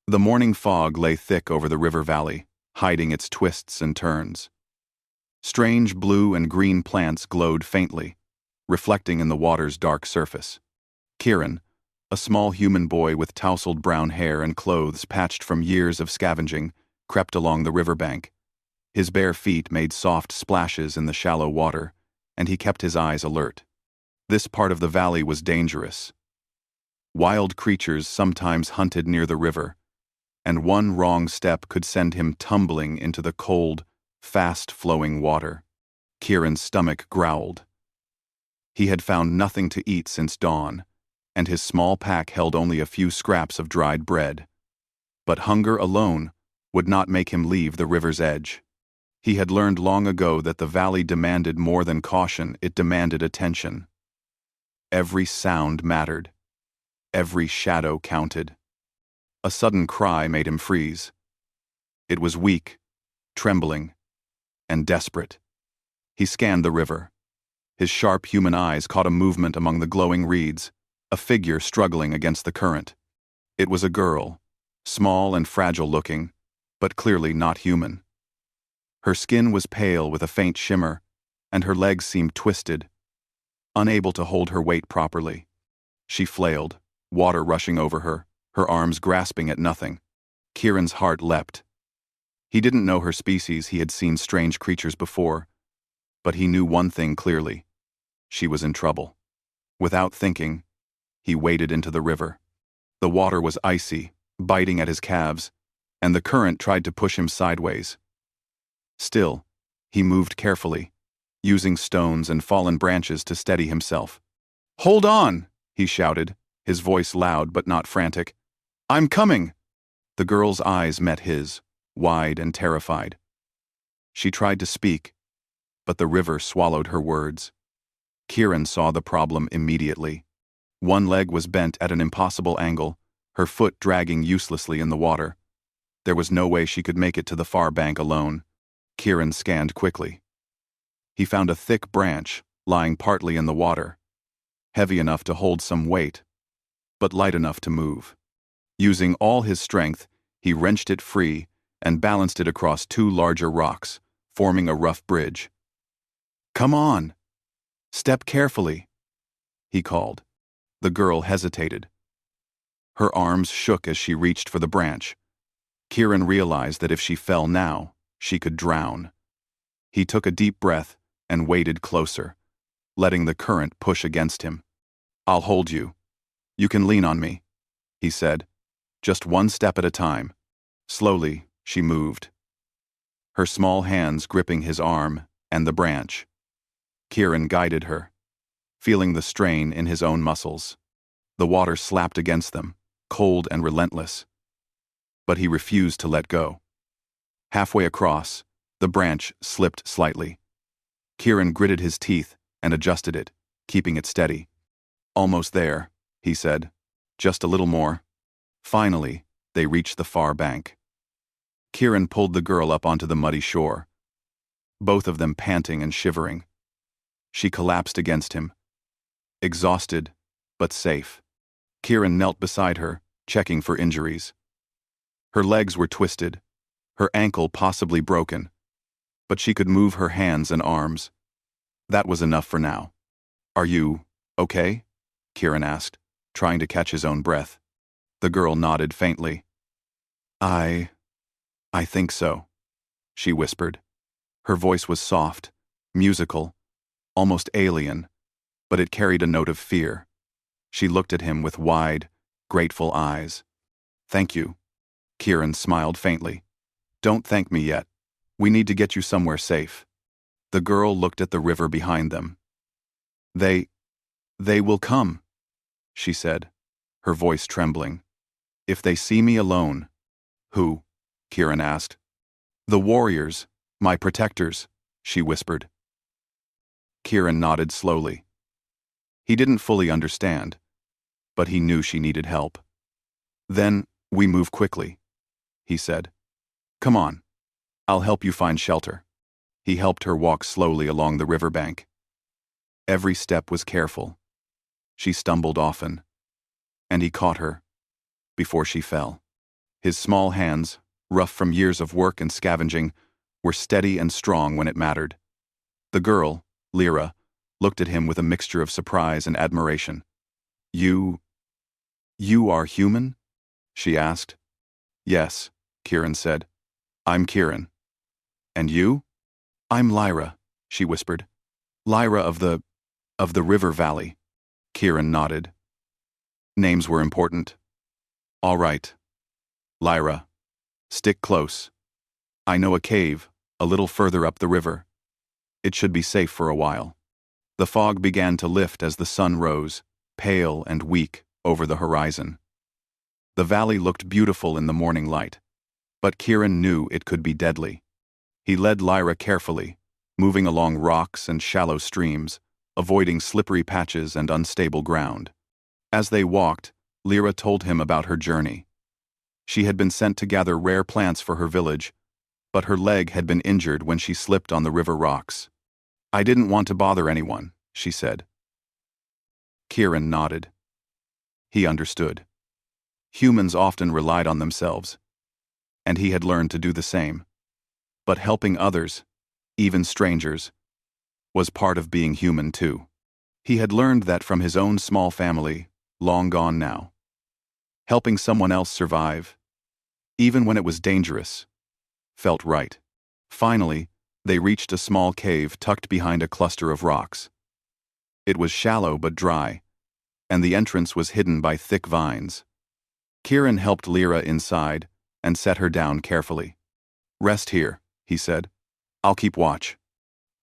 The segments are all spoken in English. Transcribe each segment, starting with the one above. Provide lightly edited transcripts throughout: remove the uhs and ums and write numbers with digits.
The morning fog lay thick over the river valley, hiding its twists and turns. Strange blue and green plants glowed faintly, reflecting in the water's dark surface. Kieran, a small human boy with tousled brown hair and clothes patched from years of scavenging, crept along the riverbank. His bare feet made soft splashes in the shallow water, and he kept his eyes alert. This part of the valley was dangerous. Wild creatures sometimes hunted near the river, and one wrong step could send him tumbling into the cold, fast-flowing water. Kieran's stomach growled. He had found nothing to eat since dawn, and his small pack held only a few scraps of dried bread. But hunger alone would not make him leave the river's edge. He had learned long ago that the valley demanded more than caution, it demanded attention. Every sound mattered. Every shadow counted. A sudden cry made him freeze. It was weak, trembling, and desperate. He scanned the river. His sharp human eyes caught a movement among the glowing reeds, a figure struggling against the current. It was a girl, small and fragile-looking, but clearly not human. Her skin was pale with a faint shimmer, and her legs seemed twisted, unable to hold her weight properly. She flailed, water rushing over her, her arms grasping at nothing. Kieran's heart leapt. He didn't know her species, he had seen strange creatures before, but he knew one thing clearly. She was in trouble. Without thinking, he waded into the river. The water was icy, biting at his calves, and the current tried to push him sideways. Still, he moved carefully, using stones and fallen branches to steady himself. "Hold on!" he shouted, his voice loud but not frantic. "I'm coming!" The girl's eyes met his, wide and terrified. She tried to speak, but the river swallowed her words. Kieran saw the problem immediately. One leg was bent at an impossible angle, her foot dragging uselessly in the water. There was no way she could make it to the far bank alone. Kieran scanned quickly. He found a thick branch, lying partly in the water, heavy enough to hold some weight, but light enough to move. Using all his strength, he wrenched it free and balanced it across two larger rocks, forming a rough bridge. "Come on! Step carefully," he called. The girl hesitated. Her arms shook as she reached for the branch. Kieran realized that if she fell now, she could drown. He took a deep breath and waded closer, letting the current push against him. "I'll hold you. You can lean on me," he said, "just one step at a time." Slowly, she moved, her small hands gripping his arm and the branch. Kieran guided her, feeling the strain in his own muscles. The water slapped against them, cold and relentless. But he refused to let go. Halfway across, the branch slipped slightly. Kieran gritted his teeth and adjusted it, keeping it steady. "Almost there," he said. "Just a little more." Finally, they reached the far bank. Kieran pulled the girl up onto the muddy shore, both of them panting and shivering. She collapsed against him, exhausted but safe. Kieran knelt beside her, checking for injuries. Her legs were twisted, her ankle possibly broken, but she could move her hands and arms. That was enough for now. "Are you okay?" Kieran asked, trying to catch his own breath. The girl nodded faintly. I think so," she whispered. Her voice was soft, musical, almost alien, but it carried a note of fear. She looked at him with wide, grateful eyes. "Thank you." Kieran smiled faintly. "Don't thank me yet. We need to get you somewhere safe." The girl looked at the river behind them. They will come," she said, her voice trembling. "If they see me alone." "Who?" Kieran asked. "The warriors, my protectors," she whispered. Kieran nodded slowly. He didn't fully understand, but he knew she needed help. "Then we move quickly," he said. "Come on. I'll help you find shelter." He helped her walk slowly along the riverbank. Every step was careful. She stumbled often, and he caught her before she fell. His small hands, rough from years of work and scavenging, were steady and strong when it mattered. The girl, Lyra, looked at him with a mixture of surprise and admiration. You are human? She asked. Yes, Kieran said. I'm Kieran. And you? I'm Lyra, she whispered. Lyra of the River Valley. Kieran nodded. Names were important. All right. Lyra, stick close. I know a cave, a little further up the river. It should be safe for a while. The fog began to lift as the sun rose, pale and weak, over the horizon. The valley looked beautiful in the morning light, but Kieran knew it could be deadly. He led Lyra carefully, moving along rocks and shallow streams, avoiding slippery patches and unstable ground. As they walked, Lyra told him about her journey. She had been sent to gather rare plants for her village, but her leg had been injured when she slipped on the river rocks. I didn't want to bother anyone, she said. Kieran nodded. He understood. Humans often relied on themselves, and he had learned to do the same. But helping others, even strangers, was part of being human too. He had learned that from his own small family, long gone now. Helping someone else survive, even when it was dangerous, felt right. Finally, they reached a small cave tucked behind a cluster of rocks. It was shallow but dry, and the entrance was hidden by thick vines. Kieran helped Lyra inside and set her down carefully. Rest here, he said. I'll keep watch.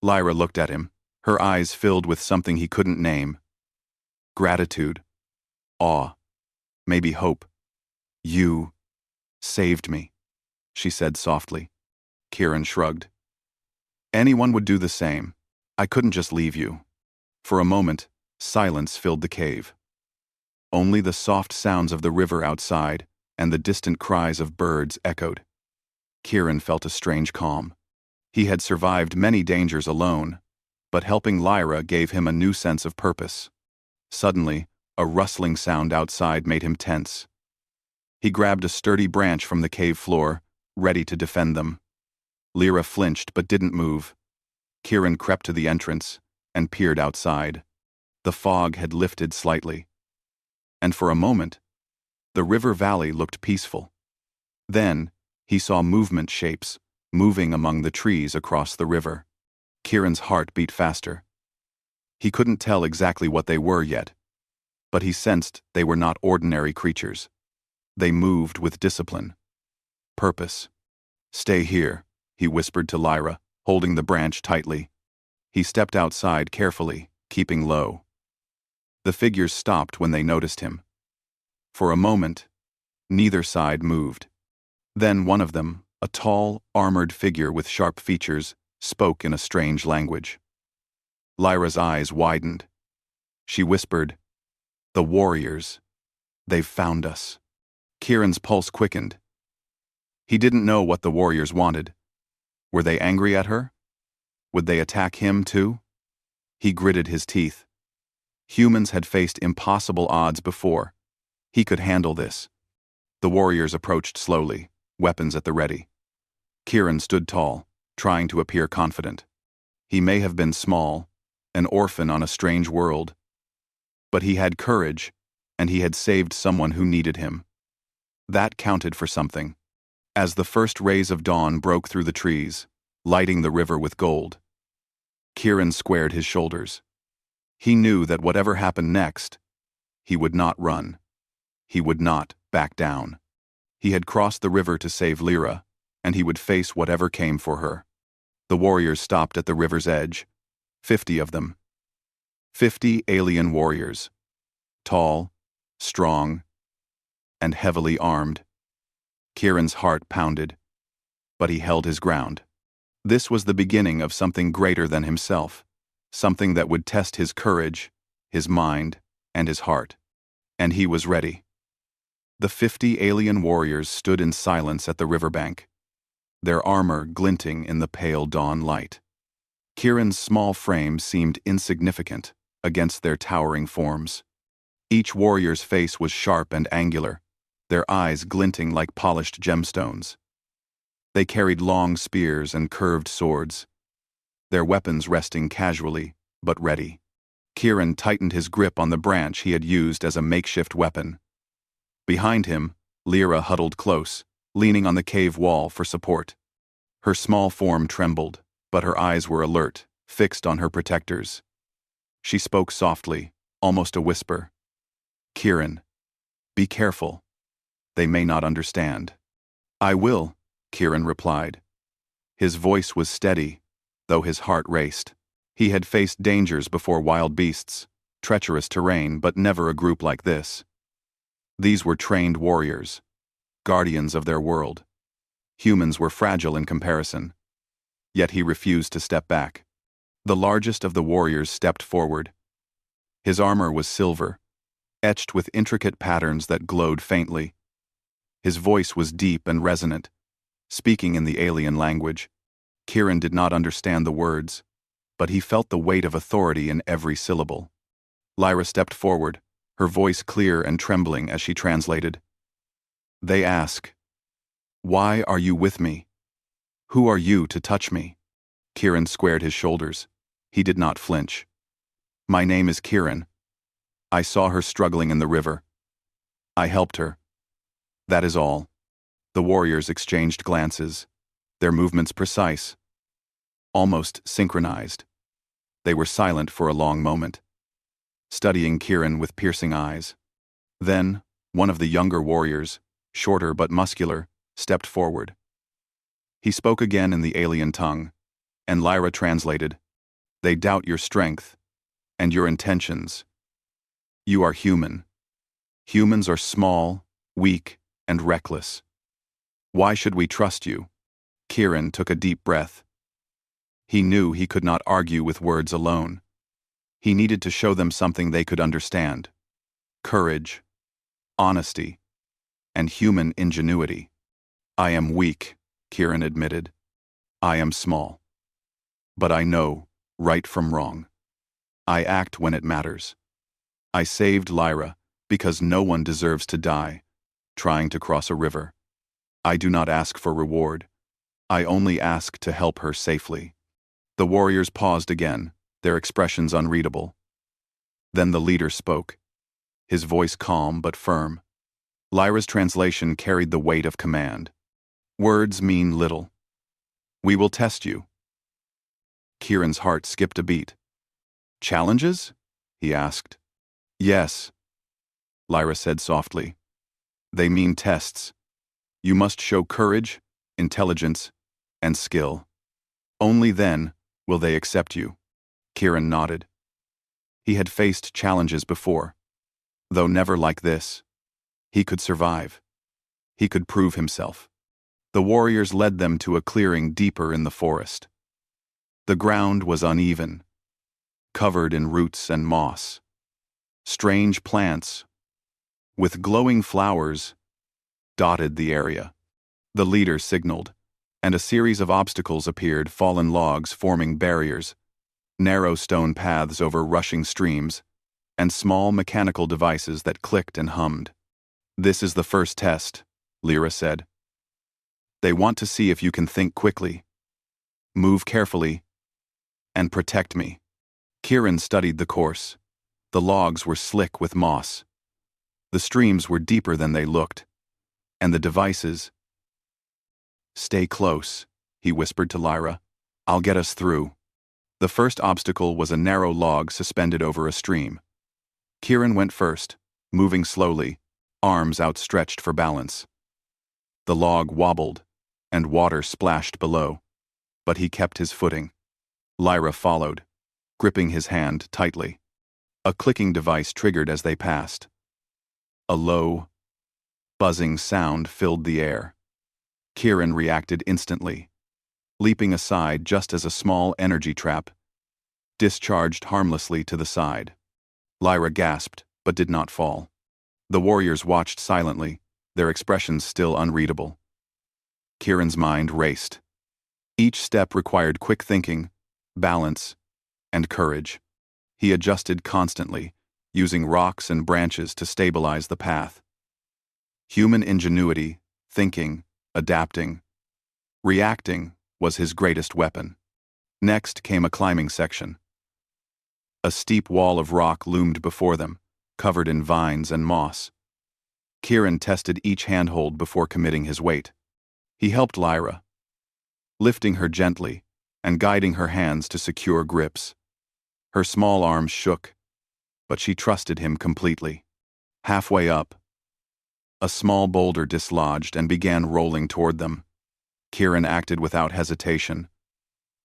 Lyra looked at him, her eyes filled with something he couldn't name. Gratitude. Awe. Maybe hope. You saved me, she said softly. Kieran shrugged. Anyone would do the same. I couldn't just leave you. For a moment, silence filled the cave. Only the soft sounds of the river outside and the distant cries of birds echoed. Kieran felt a strange calm. He had survived many dangers alone, but helping Lyra gave him a new sense of purpose. Suddenly, a rustling sound outside made him tense. He grabbed a sturdy branch from the cave floor, ready to defend them. Lyra flinched but didn't move. Kieran crept to the entrance and peered outside. The fog had lifted slightly, and for a moment, the river valley looked peaceful. Then, he saw movement shapes moving among the trees across the river. Kieran's heart beat faster. He couldn't tell exactly what they were yet, but he sensed they were not ordinary creatures. They moved with discipline. Purpose. Stay here, he whispered to Lyra, holding the branch tightly. He stepped outside carefully, keeping low. The figures stopped when they noticed him. For a moment, neither side moved. Then one of them, a tall, armored figure with sharp features, spoke in a strange language. Lyra's eyes widened. She whispered, "The warriors. They've found us." Kieran's pulse quickened. He didn't know what the warriors wanted. Were they angry at her? Would they attack him too? He gritted his teeth. Humans had faced impossible odds before. He could handle this. The warriors approached slowly, weapons at the ready. Kieran stood tall, trying to appear confident. He may have been small, an orphan on a strange world, but he had courage, and he had saved someone who needed him. That counted for something. As the first rays of dawn broke through the trees, lighting the river with gold, Kieran squared his shoulders. He knew that whatever happened next, he would not run. He would not back down. He had crossed the river to save Lyra, and he would face whatever came for her. The warriors stopped at the river's edge, 50 of them. 50 alien warriors. Tall, strong, and heavily armed. Kieran's heart pounded, but he held his ground. This was the beginning of something greater than himself, something that would test his courage, his mind, and his heart. And he was ready. The 50 alien warriors stood in silence at the riverbank, their armor glinting in the pale dawn light. Kieran's small frame seemed insignificant against their towering forms. Each warrior's face was sharp and angular, their eyes glinting like polished gemstones. They carried long spears and curved swords, their weapons resting casually, but ready. Kieran tightened his grip on the branch he had used as a makeshift weapon. Behind him, Lyra huddled close, leaning on the cave wall for support. Her small form trembled, but her eyes were alert, fixed on her protectors. She spoke softly, almost a whisper. "Kieran, be careful. They may not understand." "I will," Kieran replied. His voice was steady, though his heart raced. He had faced dangers before, wild beasts, treacherous terrain, but never a group like this. These were trained warriors, guardians of their world. Humans were fragile in comparison. Yet he refused to step back. The largest of the warriors stepped forward. His armor was silver, etched with intricate patterns that glowed faintly. His voice was deep and resonant, speaking in the alien language. Kieran did not understand the words, but he felt the weight of authority in every syllable. Lyra stepped forward, her voice clear and trembling as she translated. "They ask, 'Why are you with me? Who are you to touch me?'" Kieran squared his shoulders. He did not flinch. "My name is Kieran. I saw her struggling in the river. I helped her. That is all." The warriors exchanged glances, their movements precise, almost synchronized. They were silent for a long moment, studying Kieran with piercing eyes. Then, one of the younger warriors, shorter but muscular, stepped forward. He spoke again in the alien tongue, and Lyra translated, "They doubt your strength and your intentions. You are human. Humans are small, weak, and reckless. Why should we trust you?" Kieran took a deep breath. He knew he could not argue with words alone. He needed to show them something they could understand. Courage, honesty, and human ingenuity. "I am weak," Kieran admitted. "I am small. But I know right from wrong. I act when it matters. I saved Lyra because no one deserves to die trying to cross a river. I do not ask for reward. I only ask to help her safely." The warriors paused again, their expressions unreadable. Then the leader spoke, his voice calm but firm. Lyra's translation carried the weight of command. "Words mean little. We will test you." Kieran's heart skipped a beat. "Challenges?" he asked. "Yes," Lyra said softly. "They mean tests. You must show courage, intelligence, and skill. Only then will they accept you." Kieran nodded. He had faced challenges before, though never like this. He could survive. He could prove himself. The warriors led them to a clearing deeper in the forest. The ground was uneven, covered in roots and moss. Strange plants, with glowing flowers, dotted the area. The leader signaled, and a series of obstacles appeared, fallen logs forming barriers, narrow stone paths over rushing streams, and small mechanical devices that clicked and hummed. "This is the first test," Lyra said. "They want to see if you can think quickly, move carefully, and protect me." Kieran studied the course. The logs were slick with moss. The streams were deeper than they looked, and the devices. "Stay close," he whispered to Lyra. "I'll get us through." The first obstacle was a narrow log suspended over a stream. Kieran went first, moving slowly, arms outstretched for balance. The log wobbled, and water splashed below, but he kept his footing. Lyra followed, gripping his hand tightly. A clicking device triggered as they passed. A low, buzzing sound filled the air. Kieran reacted instantly, leaping aside just as a small energy trap discharged harmlessly to the side. Lyra gasped, but did not fall. The warriors watched silently, their expressions still unreadable. Kieran's mind raced. Each step required quick thinking, balance, and courage. He adjusted constantly, using rocks and branches to stabilize the path. Human ingenuity, thinking, adapting, reacting was his greatest weapon. Next came a climbing section. A steep wall of rock loomed before them, covered in vines and moss. Kieran tested each handhold before committing his weight. He helped Lyra, lifting her gently and guiding her hands to secure grips. Her small arms shook, but she trusted him completely. Halfway up, a small boulder dislodged and began rolling toward them. Kieran acted without hesitation,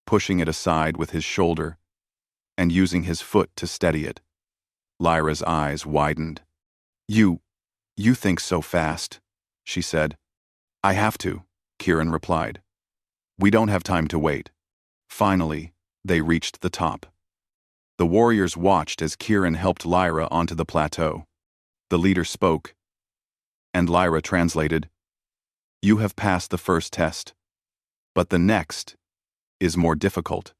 pushing it aside with his shoulder and using his foot to steady it. Lyra's eyes widened. You think so fast," she said. "I have to," Kieran replied. "We don't have time to wait." Finally, they reached the top. The warriors watched as Kieran helped Lyra onto the plateau. The leader spoke, and Lyra translated, "You have passed the first test, but the next is more difficult.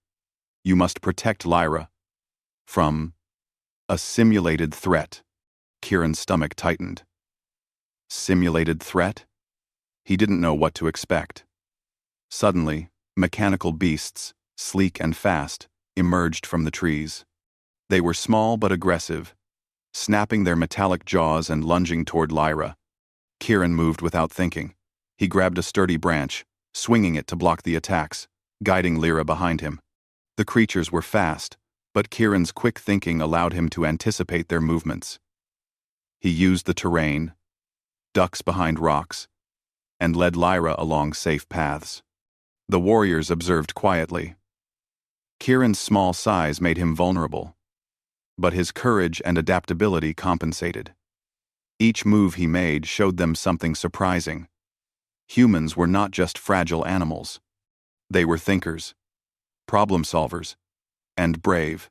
You must protect Lyra from a simulated threat." Kieran's stomach tightened. Simulated threat? He didn't know what to expect. Suddenly, mechanical beasts, sleek and fast, emerged from the trees. They were small but aggressive, snapping their metallic jaws and lunging toward Lyra. Kieran moved without thinking. He grabbed a sturdy branch, swinging it to block the attacks, guiding Lyra behind him. The creatures were fast, but Kieran's quick thinking allowed him to anticipate their movements. He used the terrain, ducks behind rocks, and led Lyra along safe paths. The warriors observed quietly. Kieran's small size made him vulnerable, but his courage and adaptability compensated. Each move he made showed them something surprising. Humans were not just fragile animals. They were thinkers, problem solvers, and brave,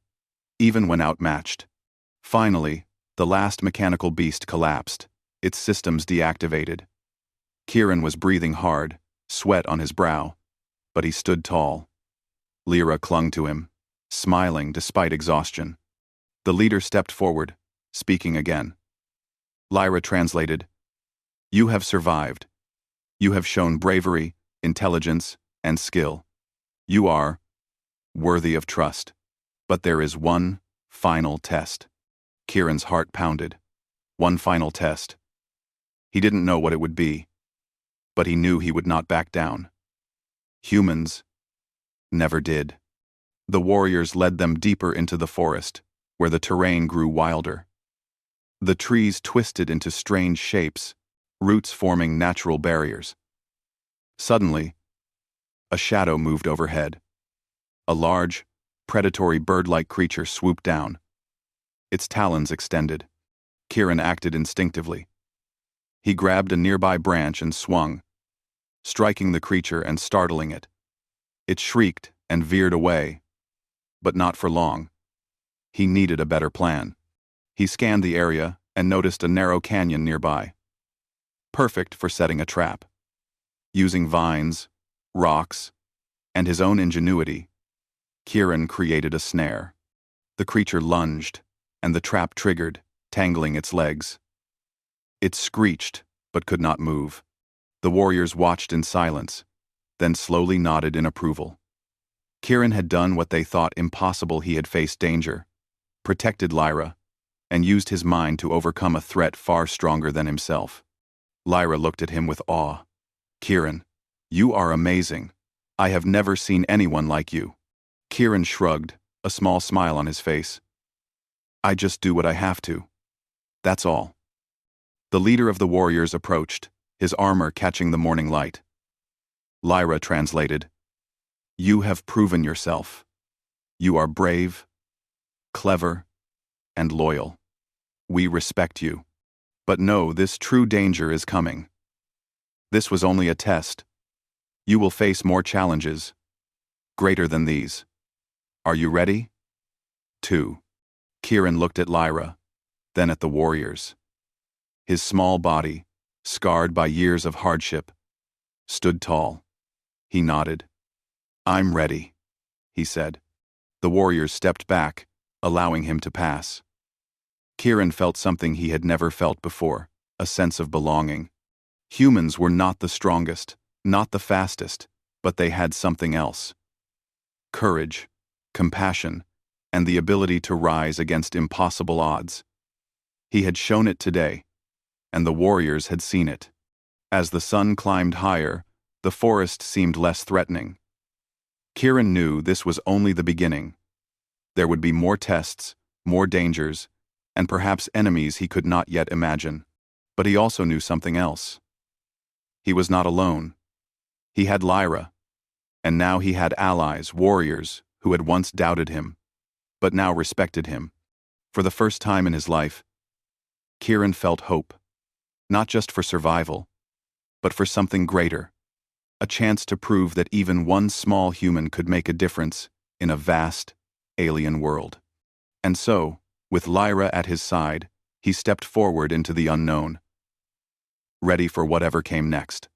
even when outmatched. Finally, the last mechanical beast collapsed, its systems deactivated. Kieran was breathing hard, sweat on his brow, but he stood tall. Lyra clung to him, smiling despite exhaustion. The leader stepped forward, speaking again. Lyra translated, "You have survived. You have shown bravery, intelligence, and skill. You are worthy of trust. But there is one final test." Kieran's heart pounded. One final test. He didn't know what it would be, but he knew he would not back down. Humans never did. The warriors led them deeper into the forest, where the terrain grew wilder. The trees twisted into strange shapes, roots forming natural barriers. Suddenly, a shadow moved overhead. A large, predatory bird-like creature swooped down. Its talons extended. Kieran acted instinctively. He grabbed a nearby branch and swung, striking the creature and startling it. It shrieked and veered away, but not for long. He needed a better plan. He scanned the area and noticed a narrow canyon nearby, perfect for setting a trap. Using vines, rocks, and his own ingenuity, Kieran created a snare. The creature lunged, and the trap triggered, tangling its legs. It screeched, but could not move. The warriors watched in silence, then slowly nodded in approval. Kieran had done what they thought impossible. He had faced danger, protected Lyra, and used his mind to overcome a threat far stronger than himself. Lyra looked at him with awe. "Kieran, you are amazing. I have never seen anyone like you." Kieran shrugged, a small smile on his face. "I just do what I have to. That's all." The leader of the warriors approached, his armor catching the morning light. Lyra translated, "You have proven yourself. You are brave, clever, and loyal. We respect you. But know this true danger is coming. This was only a test. You will face more challenges, greater than these. Are you ready?" 2. Kieran looked at Lyra, then at the warriors. His small body, scarred by years of hardship, stood tall. He nodded. "I'm ready," he said. The warriors stepped back, allowing him to pass. Kieran felt something he had never felt before, a sense of belonging. Humans were not the strongest, not the fastest, but they had something else. Courage, compassion, and the ability to rise against impossible odds. He had shown it today, and the warriors had seen it. As the sun climbed higher, the forest seemed less threatening. Kieran knew this was only the beginning. There would be more tests, more dangers, and perhaps enemies he could not yet imagine. But he also knew something else. He was not alone. He had Lyra, and now he had allies, warriors, who had once doubted him, but now respected him. For the first time in his life, Kieran felt hope, not just for survival, but for something greater, a chance to prove that even one small human could make a difference in a vast, alien world. And so, with Lyra at his side, he stepped forward into the unknown, ready for whatever came next.